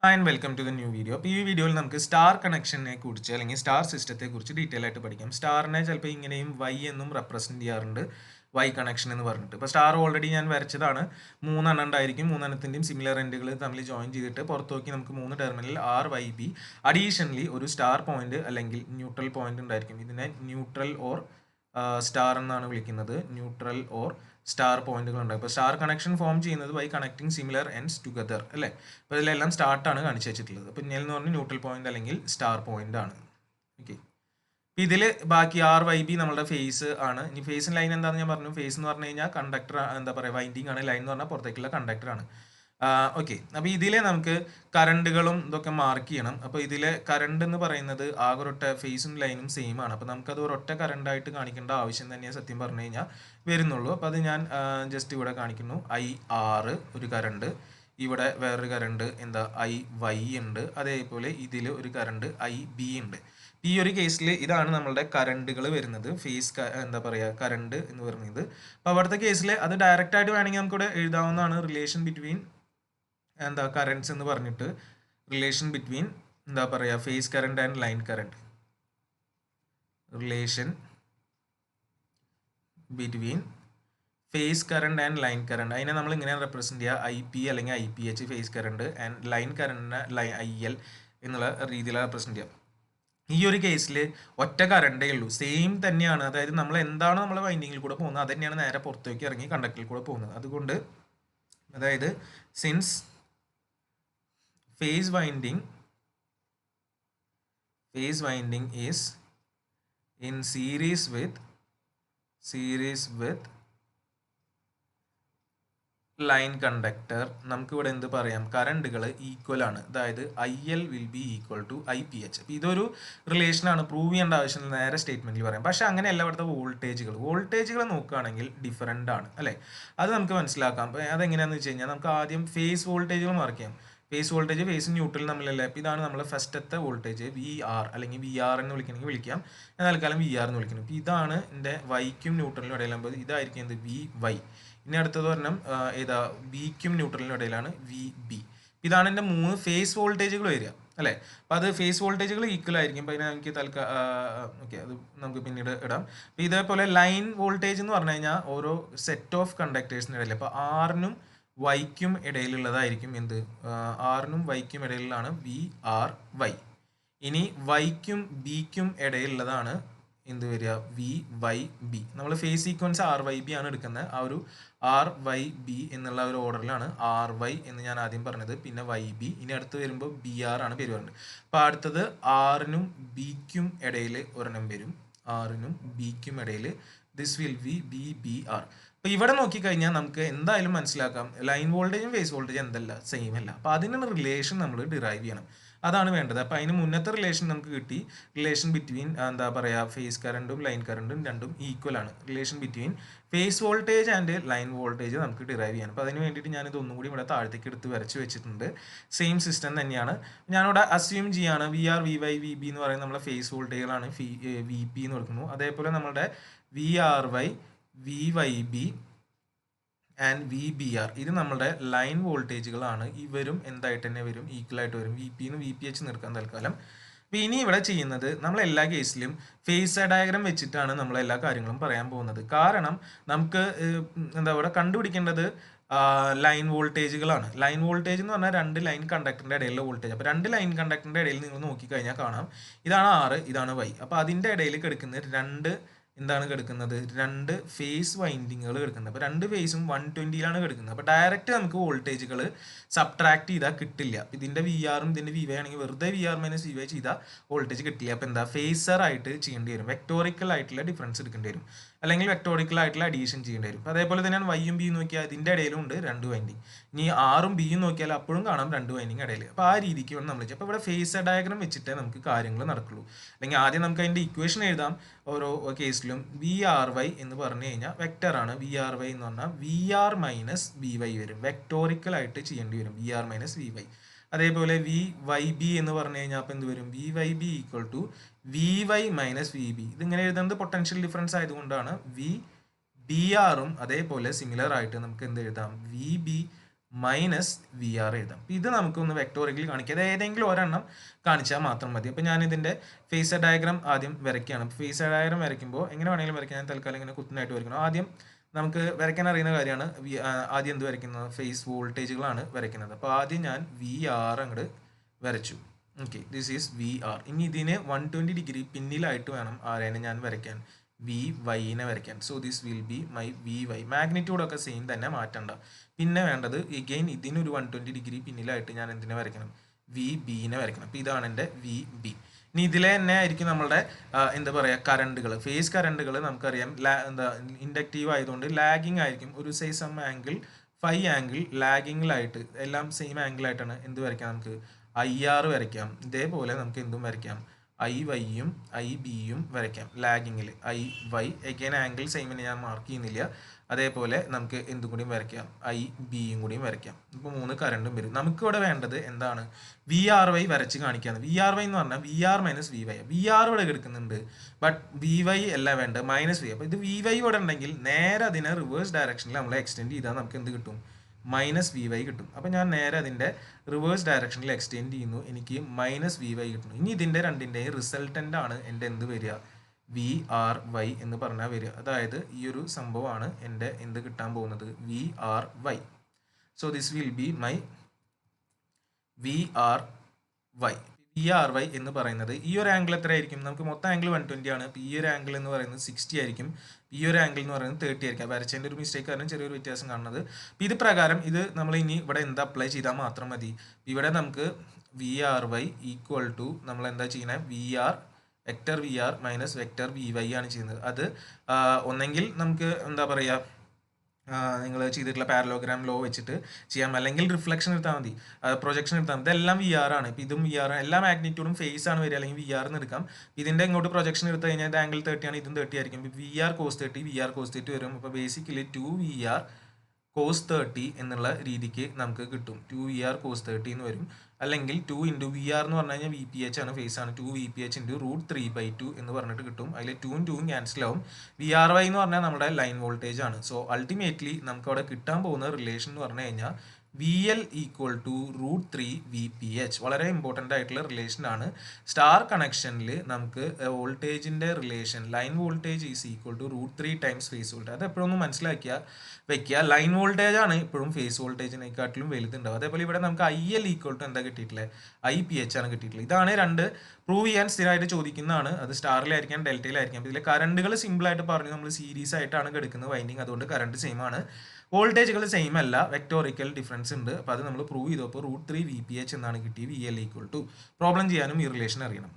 And welcome to the new video. അപ്പോൾ ഈ വീഡിയോയിൽ നമുക്ക് സ്റ്റാർ കണക്ഷനെ കുറിച്ച് അല്ലെങ്കിൽ സ്റ്റാർ സിസ്റ്റത്തെ കുറിച്ച് ഡീറ്റെയിൽ ആയിട്ട് പഠിക്കാം. സ്റ്റാറിനെ ചിലപ്പോൾ ഇങ്ങനെയും വൈ എന്നും റെപ്രസെൻറ്റ് ചെയ്യാറുണ്ട്, വൈ കണക്ഷൻ എന്ന് പറഞ്ഞിട്ട്. ഇപ്പോൾ സ്റ്റാർ ഓൾറെഡി ഞാൻ വരച്ചതാണ്. മൂന്നെണ്ണം ഉണ്ടായിരിക്കും. മൂന്നെണ്ണത്തിൻ്റെയും സിമിലർ എൻഡുകൾ തമ്മിൽ ജോയിൻ ചെയ്തിട്ട് പുറത്ത് നോക്കി നമുക്ക് മൂന്ന് ടെർമിനൽ RYB. അഡീഷണലി ഒരു സ്റ്റാർ പോയിന്റ് അല്ലെങ്കിൽ ന്യൂട്രൽ പോയിന്റ് ഉണ്ടായിരിക്കും. ഇതിനെ ന്യൂട്രൽ ഓർ സ്റ്റാർ എന്നാണ് വിളിക്കുന്നത്. ന്യൂട്രൽ ഓർ സ്റ്റാർ പോയിന്റുകൾ ഉണ്ട്. അപ്പോൾ സ്റ്റാർ കണക്ഷൻ ഫോം ചെയ്യുന്നത് by connecting similar ends together അല്ലേ. അപ്പോൾ ഇതിലെല്ലാം സ്റ്റാർട്ടാണ് കാണിച്ചു വെച്ചിട്ടുള്ളത്. അപ്പോൾ ഇങ്ങനെ എന്ന് പറഞ്ഞാൽ ന്യൂട്രൽ പോയിന്റ് അല്ലെങ്കിൽ സ്റ്റാർ പോയിന്റ് ആണ്. ഓക്കെ, അപ്പോൾ ഇതിൽ ബാക്കി RYB നമ്മുടെ ഫേസ് ആണ്. ഇനി ഫേസ് ലൈൻ എന്താണെന്ന് ഞാൻ പറഞ്ഞു. ഫേസ് എന്ന് പറഞ്ഞു കഴിഞ്ഞാൽ കണ്ടക്ടർ, എന്താ പറയുക, വൈൻഡിങ് ആണ്. ലൈൻ എന്ന് പറഞ്ഞാൽ പുറത്തേക്കുള്ള കണ്ടക്ടർ ആണ്. ഓക്കെ, അപ്പോൾ ഇതിലെ നമുക്ക് കറണ്ടുകളും ഇതൊക്കെ മാർക്ക് ചെയ്യണം. അപ്പോൾ ഇതിലെ കറണ്ട് എന്ന് പറയുന്നത് ആകെ ഒരൊറ്റ ഫേസും ലൈനും സെയിം ആണ്. അപ്പോൾ നമുക്കത് ഒരൊറ്റ കറണ്ടായിട്ട് കാണിക്കേണ്ട ആവശ്യം തന്നെ സത്യം പറഞ്ഞു കഴിഞ്ഞാൽ വരുന്നുള്ളൂ. അപ്പോൾ അത് ഞാൻ ജസ്റ്റ് ഇവിടെ കാണിക്കുന്നു. IR ഒരു കറണ്ട്, ഇവിടെ വേറൊരു കറണ്ട് എന്താ IY ഉണ്ട്. അതേപോലെ ഇതിൽ ഒരു കറണ്ട് IB ഉണ്ട്. ഈ ഒരു കേസിൽ ഇതാണ് നമ്മളുടെ കറണ്ടുകൾ വരുന്നത്, ഫേസ് എന്താ പറയുക കറണ്ട് എന്ന് പറയുന്നത്. അപ്പോൾ അവിടുത്തെ കേസിൽ അത് ഡയറക്റ്റ് ആയിട്ട് വേണമെങ്കിൽ നമുക്കിവിടെ എഴുതാവുന്നതാണ്. റിലേഷൻ ബിറ്റ്വീൻ എന്താ കറൻറ്റ്സ് എന്ന് പറഞ്ഞിട്ട്, റിലേഷൻ ബിറ്റ്വീൻ എന്താ പറയുക phase current and line current, relation between phase current and line current. അതിനെ നമ്മൾ ഇങ്ങനെ റെപ്രസെൻറ്റ് ചെയ്യുക IP അല്ലെങ്കിൽ IPH phase current, and line കറണ്ടിനെ IL എന്നുള്ള രീതിയിൽ റെപ്രസെൻറ്റ് ചെയ്യാം. ഈ ഒരു കേസിൽ ഒറ്റ കറണ്ടേ ഉള്ളൂ, സെയിം തന്നെയാണ്. അതായത് നമ്മൾ എന്താണ് നമ്മൾ വൈൻഡിങ്ങിൽ കൂടെ പോകുന്നത് അത് തന്നെയാണ് നേരെ പുറത്തേക്ക് ഇറങ്ങി കണ്ടക്ടറിൽ കൂടെ പോകുന്നത്. അതുകൊണ്ട് അതായത് since phase winding is in series with line conductor, നമുക്ക് ഇവിടെ എന്ത് പറയാം, കറണ്ടുകൾ ഈക്വൽ ആണ്. അതായത് IL will be equal to IPH. അപ്പോൾ ഇതൊരു റിലേഷനാണ്, പ്രൂവ് ചെയ്യേണ്ട ആവശ്യമില്ല, നേരെ സ്റ്റേറ്റ്മെന്റിൽ പറയാം. പക്ഷെ അങ്ങനെയല്ല ഇവിടുത്തെ വോൾട്ടേജുകൾ നോക്കുകയാണെങ്കിൽ ഡിഫറൻ്റ് ആണ് അല്ലേ. അത് നമുക്ക് മനസ്സിലാക്കാം. അതെങ്ങനെയാണെന്ന് വെച്ച് കഴിഞ്ഞാൽ നമുക്ക് ആദ്യം ഫേസ് വോൾട്ടേജുകൾ മാർക്ക് ചെയ്യാം. ഫേസ് വോൾട്ടേജ് ഫേസും ന്യൂട്രൽ തമ്മിലല്ലേ. അപ്പോൾ ഇതാണ് നമ്മൾ ഫസ്റ്റത്തെ വോൾട്ടേജ് VR അല്ലെങ്കിൽ VR എന്ന് വിളിക്കണമെങ്കിൽ വിളിക്കാം. ഞാൻ തൽക്കാലം VR എന്ന് വിളിക്കുന്നു. അപ്പോൾ ഇതാണ് എൻ്റെ വൈക്കും ന്യൂട്രലിനും ഇടയിലാകുമ്പോൾ ഇതായിരിക്കും എന്ത് VY. ഇനി അടുത്തത് പറഞ്ഞാൽ ഏതാ Bക്കും ന്യൂട്രലിനും ഇടയിലാണ് VB. ഇതാണ് എൻ്റെ മൂന്ന് ഫേസ് വോൾട്ടേജുകൾ വരിക അല്ലേ. അപ്പോൾ അത് ഫേസ് വോൾട്ടേജുകൾ ഈക്വൽ ആയിരിക്കും. അപ്പോൾ അതിനെ എനിക്ക് ഓക്കെ, അത് നമുക്ക് പിന്നീട് ഇടാം. അപ്പോൾ ഇതേപോലെ ലൈൻ വോൾട്ടേജ് എന്ന് പറഞ്ഞു കഴിഞ്ഞാൽ ഓരോ സെറ്റ് ഓഫ് കണ്ടക്ടേഴ്സിന് ഇടയിൽ, അപ്പോൾ Rനും Yക്കും ഇടയിലുള്ളതായിരിക്കും എന്ത്, Rനും Yക്കും ഇടയിലാണ് VRY. ഇനി Yക്കും Bക്കും ഇടയിലുള്ളതാണ് എന്ത് വരിക, VYB. നമ്മൾ ഫേസ് സീക്വൻസ് RYB ആണ് എടുക്കുന്നത്. ആ ഒരു RYB എന്നുള്ള ഒരു ഓർഡറിലാണ് RY എന്ന് ഞാൻ ആദ്യം പറഞ്ഞത്, പിന്നെ YB. ഇനി അടുത്ത് വരുമ്പോൾ BR ആണ് പേര് പറയുന്നത്. അപ്പോൾ അടുത്തത് Rനും Bക്കും ഇടയിൽ ഒരെണ്ണം വരും, Rനും Bക്കും ഇടയിൽ. This will B BBR. അപ്പോൾ ഇവിടെ നോക്കിക്കഴിഞ്ഞാൽ നമുക്ക് എന്തായാലും മനസ്സിലാക്കാം ലൈൻ വോൾട്ടേജും ഫേസ് വോൾട്ടേജും എന്തല്ല, സെയിം അല്ല. അപ്പോൾ അതിനുള്ള റിലേഷൻ നമ്മൾ ഡിറൈവ് ചെയ്യണം, അതാണ് വേണ്ടത്. അപ്പോൾ അതിന് മുന്നത്തെ റിലേഷൻ നമുക്ക് കിട്ടി. റിലേഷൻ ബിറ്റ്വീൻ എന്താ പറയുക ഫേസ് കറണ്ടും ലൈൻ കറണ്ടും രണ്ടും ഈക്വൽ ആണ്. Relation between phase voltage and line voltage നമുക്ക് ഡിറൈവ് ചെയ്യണം. അപ്പോൾ അതിന് വേണ്ടിയിട്ട് ഞാനിത് ഒന്നും കൂടി ഇവിടെ താഴത്തേക്ക് എടുത്ത് വരച്ച് വെച്ചിട്ടുണ്ട്. സെയിം സിസ്റ്റം തന്നെയാണ്. ഞാനിവിടെ അസ്യൂം ചെയ്യാണ് VR VY VB എന്ന് പറയുന്നത് നമ്മളെ ഫേസ് വോൾട്ടേജുകളാണ്. VP എന്ന് കൊടുക്കുന്നു. അതേപോലെ നമ്മുടെ VRY VYB ആൻഡ് VBR ഇത് നമ്മുടെ ലൈൻ വോൾട്ടേജുകളാണ്. ഇവരും എന്തായിട്ട് തന്നെ വരും, ഈക്വൽ ആയിട്ട് വരും. VP ന്ന് VPH നിർക്കാൻ തൽക്കാലം. അപ്പോൾ ഇനി ഇവിടെ ചെയ്യുന്നത് നമ്മൾ എല്ലാ കേസിലും ഫേസ് ഡയഗ്രാം വെച്ചിട്ടാണ് നമ്മൾ എല്ലാ കാര്യങ്ങളും പറയാൻ പോകുന്നത്. കാരണം നമുക്ക് എന്താ പറയുക കണ്ടുപിടിക്കേണ്ടത് ലൈൻ വോൾട്ടേജുകളാണ്. ലൈൻ വോൾട്ടേജ് എന്ന് പറഞ്ഞാൽ രണ്ട് ലൈൻ കണ്ടക്ടറിൻ്റെ ഇടയിലുള്ള വോൾട്ടേജ്. അപ്പോൾ രണ്ട് ലൈൻ കണ്ടക്ടറിൻ്റെ ഇടയിൽ നിങ്ങൾ നോക്കിക്കഴിഞ്ഞാൽ കാണാം, ഇതാണ് R, ഇതാണ് Y. അപ്പോൾ അതിൻ്റെ ഇടയിൽ കിടക്കുന്ന എന്താണ് കിടക്കുന്നത്, രണ്ട് ഫേസ് വൈൻഡിങ്ങുകൾ കിടക്കുന്നത്. അപ്പോൾ രണ്ട് ഫേസും 120ലാണ് കിടക്കുന്നത്. അപ്പോൾ ഡയറക്റ്റ് നമുക്ക് വോൾട്ടേജുകൾ സബ്ട്രാക്ട് ചെയ്താൽ കിട്ടില്ല. ഇതിൻ്റെ VRും ഇതിൻ്റെ VY ആണെങ്കിൽ വെറുതെ VR - VY ചെയ്താൽ വോൾട്ടേജ് കിട്ടില്ല. അപ്പോൾ എന്താ ഫേസർ ആയിട്ട് ചെയ്യേണ്ടി വരും, വെക്ടോറിക്കൽ ആയിട്ടുള്ള ഡിഫറൻസ് എടുക്കേണ്ടി വരും, അല്ലെങ്കിൽ വെക്ടോറിക്കൽ ആയിട്ടുള്ള അഡീഷൻ ചെയ്യേണ്ടി വരും. അതേപോലെ തന്നെയാണ് Yയും B നോക്കിയാൽ ഇതിൻ്റെ ഇടയിലും ഉണ്ട് രണ്ട് വൈൻഡിങ്. ഇനി Rഉം Bയും നോക്കിയാൽ അപ്പോഴും കാണാം രണ്ട് വൈൻഡിങ് ഇടയിൽ. അപ്പോൾ ആ രീതിക്ക് വേണം നമ്മൾ ചെയ്യുക. അപ്പോൾ ഇവിടെ ഫേസർ ഡയഗ്രാം വെച്ചിട്ടേ നമുക്ക് കാര്യങ്ങൾ നടക്കുള്ളൂ. അല്ലെങ്കിൽ ആദ്യം നമുക്ക് അതിൻ്റെ ഇക്വേഷൻ എഴുതാം. ഓരോ കേസിലും VRY എന്ന് പറഞ്ഞു കഴിഞ്ഞാൽ വെക്ടറാണ്. VRY എന്ന് പറഞ്ഞാൽ VR - VY വരും, വെക്ടോറിക്കൽ ആയിട്ട് ചെയ്യേണ്ടി വരും, VR - VY. അതേപോലെ VYB എന്ന് പറഞ്ഞു കഴിഞ്ഞാൽ അപ്പോൾ എന്ത് വരും, VYB equal to VY - VB. ഇതിങ്ങനെ എഴുതുന്നത് പൊട്ടൻഷ്യൽ ഡിഫറൻസ് ആയതുകൊണ്ടാണ്. VBRും അതേപോലെ സിമിലർ ആയിട്ട് നമുക്ക് എന്ത് എഴുതാം, VB മൈനസ് വി ആർ എഴുതാം. ഇത് നമുക്കൊന്ന് വെക്ടോറിക്കലി കാണിക്കാം. അത് ഏതെങ്കിലും ഒരെണ്ണം കാണിച്ചാൽ മാത്രം മതി. അപ്പോൾ ഞാൻ ഇതിൻ്റെ ഫേസർ ഡയഗ്രാം ആദ്യം വരയ്ക്കുകയാണ്. ഫേസർ ഡയഗ്രാം വരയ്ക്കുമ്പോൾ എങ്ങനെ വേണമെങ്കിലും വരയ്ക്കാൻ, ഞാൻ തൽക്കാലം ഇങ്ങനെ കുത്തനായിട്ട് വരയ്ക്കണം. ആദ്യം നമുക്ക് വരയ്ക്കാൻ അറിയുന്ന കാര്യമാണ്. ആദ്യം എന്ത് വരയ്ക്കുന്നത്? ഫേസ് വോൾട്ടേജുകളാണ് വരയ്ക്കുന്നത്. അപ്പോൾ ആദ്യം ഞാൻ വി ആർ അങ്ങോട്ട് വരച്ചു. Okay, this is V R. ഇനി ഇതിന് 120 ഡിഗ്രി പിന്നിലായിട്ട് വേണം ആരേനെ ഞാൻ വരയ്ക്കാൻ, വി വൈനെ വരയ്ക്കാൻ. So this will be my V Y. മാഗ്നിറ്റ്യൂഡൊക്കെ സെയിം തന്നെ, മാറ്റണ്ട. പിന്നെ വേണ്ടത് എഗെയിൻ ഇതിനൊരു 120 ഡിഗ്രി പിന്നിലായിട്ട് ഞാൻ എന്തിനെ വരയ്ക്കണം? വി ബിനെ വരയ്ക്കണം. അപ്പോൾ ഇതാണ് എൻ്റെ വി ബി. ഇനി ഇതിലെ തന്നെ ആയിരിക്കും നമ്മളുടെ എന്താ പറയുക കറണ്ടുകൾ, ഫേസ് കറണ്ടുകൾ. നമുക്കറിയാം ഇൻഡക്റ്റീവ് ആയതുകൊണ്ട് ലാഗിങ് ആയിരിക്കും. ഒരു സം ആംഗിൾ, ഫൈ ആംഗിൾ ലാഗിങ്ങിലായിട്ട് എല്ലാം സെയിം ആംഗിളായിട്ടാണ് എന്ത് വരയ്ക്കാം? നമുക്ക് ഐ ആർ വരയ്ക്കാം. ഇതേപോലെ നമുക്ക് എന്തും വരയ്ക്കാം, ഐ വൈയും ഐ ബിയും വരയ്ക്കാം ലാഗിങ്ങിൽ. ഐ വൈ എഗെയിൻ ആംഗിൾ സെയിമിന് ഞാൻ മാർക്ക് ചെയ്യുന്നില്ല. അതേപോലെ നമുക്ക് എന്തും കൂടിയും വരയ്ക്കാം, ഐ ബിയും കൂടിയും വരയ്ക്കാം. ഇപ്പോൾ 3 കറണ്ടും വരും. നമുക്കിവിടെ വേണ്ടത് എന്താണ്? വി ആർ വൈ വരച്ച് കാണിക്കാന്ന്. വി ആർ വൈ എന്ന് പറഞ്ഞാൽ V R minus V Y. V R ഇവിടെ എടുക്കുന്നുണ്ട്, ബട്ട് വി വൈ അല്ല വേണ്ടത്, മൈനസ് വി. അപ്പോൾ ഇത് വി വൈ ഇവിടെ ഉണ്ടെങ്കിൽ നേരെ അതിനെ റിവേഴ്സ് ഡയറക്ഷനിൽ നമ്മൾ എക്സ്റ്റെൻഡ് ചെയ്താൽ നമുക്ക് എന്ത് കിട്ടും? മൈനസ് വി വൈ കിട്ടും. അപ്പോൾ ഞാൻ നേരെ അതിൻ്റെ റിവേഴ്സ് ഡയറക്ഷനിൽ എക്സ്റ്റെൻഡ് ചെയ്യുന്നു, എനിക്ക് മൈനസ് വി വൈ കിട്ടുന്നു. ഇനി ഇതിൻ്റെ രണ്ടിൻ്റെയും റിസൾട്ടൻ്റ് ആണ് എൻ്റെ എന്ത് വരിക? വി ആർ വൈ എന്ന് പറഞ്ഞാൽ വരിക. അതായത് ഈ ഒരു സംഭവമാണ് എൻ്റെ എന്ത് കിട്ടാൻ പോകുന്നത്? V R Y. So this will be my V R Y. V R Y എന്ന് പറയുന്നത് ഈ ഒരു ആംഗിൾ എത്രയായിരിക്കും? നമുക്ക് മൊത്തം ആംഗിൾ 120 ആണ്. അപ്പോൾ ഈ ഒരു ആംഗിൾ എന്ന് പറയുന്നത് 60 ആയിരിക്കും. ഈ ഒരു ആംഗിൾ എന്ന് പറയുന്നത് 30 ആയിരിക്കും. വരച്ചതിൻ്റെ ഒരു മിസ്റ്റേക്ക് കാരണം ചെറിയൊരു വ്യത്യാസം കാണുന്നത്. അപ്പോൾ ഇത് പ്രകാരം ഇത് നമ്മൾ ഇനി ഇവിടെ എന്താ അപ്ലൈ ചെയ്താൽ മാത്രം മതി. ഇവിടെ നമുക്ക് V R Y equal to നമ്മൾ എന്താ ചെയ്യുന്നത്? V R vector V R minus vector V Y ആണ് ചെയ്യുന്നത്. അത് ഒന്നെങ്കിൽ നമുക്ക് എന്താ പറയുക, നിങ്ങൾ ചെയ്തിട്ടുള്ള പാരലോഗ്രാം ലോ വെച്ചിട്ട് ചെയ്യാം, അല്ലെങ്കിൽ റിഫ്ലക്ഷൻ എടുത്താൽ മതി, പ്രൊജക്ഷൻ എടുത്താൽ മതി. ഇതെല്ലാം വി ആർ ആണ്. ഇപ്പോൾ ഇതും വി ആർ, എല്ലാ മാഗ്നിറ്റ്യൂഡും ഫേസ് ആണ് വരിക, അല്ലെങ്കിൽ വി ആറിന് എടുക്കാം. ഇതിൻ്റെ ഇങ്ങോട്ട് പ്രൊജക്ഷൻ എടുത്തു കഴിഞ്ഞാൽ ഇത് ആംഗിൾ 30 ആണ്, ഇതും 30 ആയിരിക്കും. V R cos 30, V R cos 30 വരും. അപ്പോൾ ബേസിക്കലി 2 വി ആർ കോസ് 30 എന്നുള്ള രീതിക്ക് നമുക്ക് കിട്ടും. 2 വി ആർ കോസ് 30 എന്ന് വരും. അല്ലെങ്കിൽ 2 ഇൻറ്റു വി ആർ എന്ന് പറഞ്ഞു കഴിഞ്ഞാൽ വി പി എച്ച് ആണ്, ഫേസ് ആണ്. 2 വി പി എച്ച് ഇൻറ്റു √3/2 എന്ന് പറഞ്ഞിട്ട് കിട്ടും. അതിൽ 2ഉം 2ഉം ക്യാൻസൽ ആവും. വി ആർ വൈ എന്ന് പറഞ്ഞാൽ നമ്മുടെ ലൈൻ വോൾട്ടേജ് ആണ്. സോ അൾട്ടിമേറ്റ്ലി നമുക്ക് അവിടെ കിട്ടാൻ പോകുന്ന റിലേഷൻ എന്ന് പറഞ്ഞു കഴിഞ്ഞാൽ V L equal to √3 V P H. വളരെ ഇമ്പോർട്ടൻ്റ് ആയിട്ടുള്ള റിലേഷൻ ആണ്. സ്റ്റാർ കണക്ഷനിൽ നമുക്ക് വോൾട്ടേജിൻ്റെ relation, line voltage is equal to √3 times phase voltage. അത് എപ്പോഴും ഒന്ന് മനസ്സിലാക്കിയാൽ വെക്കുക. ലൈൻ വോൾട്ടേജ് ആണ് ഇപ്പോഴും ഫേസ് വോൾട്ടേജിനെക്കാട്ടിലും വലുതുണ്ടാവും. അതേപോലെ ഇവിടെ നമുക്ക് ഐ എൽ ഈക്വൽ ടു എന്താ കിട്ടിയിട്ടുള്ളത്? ഐ പി എച്ച് ആണ് കിട്ടിയിട്ടുള്ളത്. ഇതാണ് രണ്ട് പ്രൂവ് ചെയ്യാൻ സ്ഥിരമായിട്ട് ചോദിക്കുന്നതാണ്. അത് സ്റ്റാറിലായിരിക്കാം ഡെൽറ്റയിലായിരിക്കാം. ഇതിലെ കറണ്ടുകൾ സിമ്പിളായിട്ട് പറഞ്ഞു, നമ്മൾ സീരീസ് ആയിട്ടാണ് എടുക്കുന്നത് വൈൻഡിങ്, അതുകൊണ്ട് കറണ്ട് സെയിം ആണ്. വോൾട്ടേജുകൾ സെയിം അല്ല, വെക്ടോറിക്കൽ ഡിഫറൻസ് ഉണ്ട്. അപ്പോൾ അത് നമ്മൾ പ്രൂവ് ചെയ്തപ്പോൾ √3 വി പി എച്ച് എന്നാണ് കിട്ടി. V L equal to. Problem ചെയ്യാനും ഈ റിലേഷൻ അറിയണം.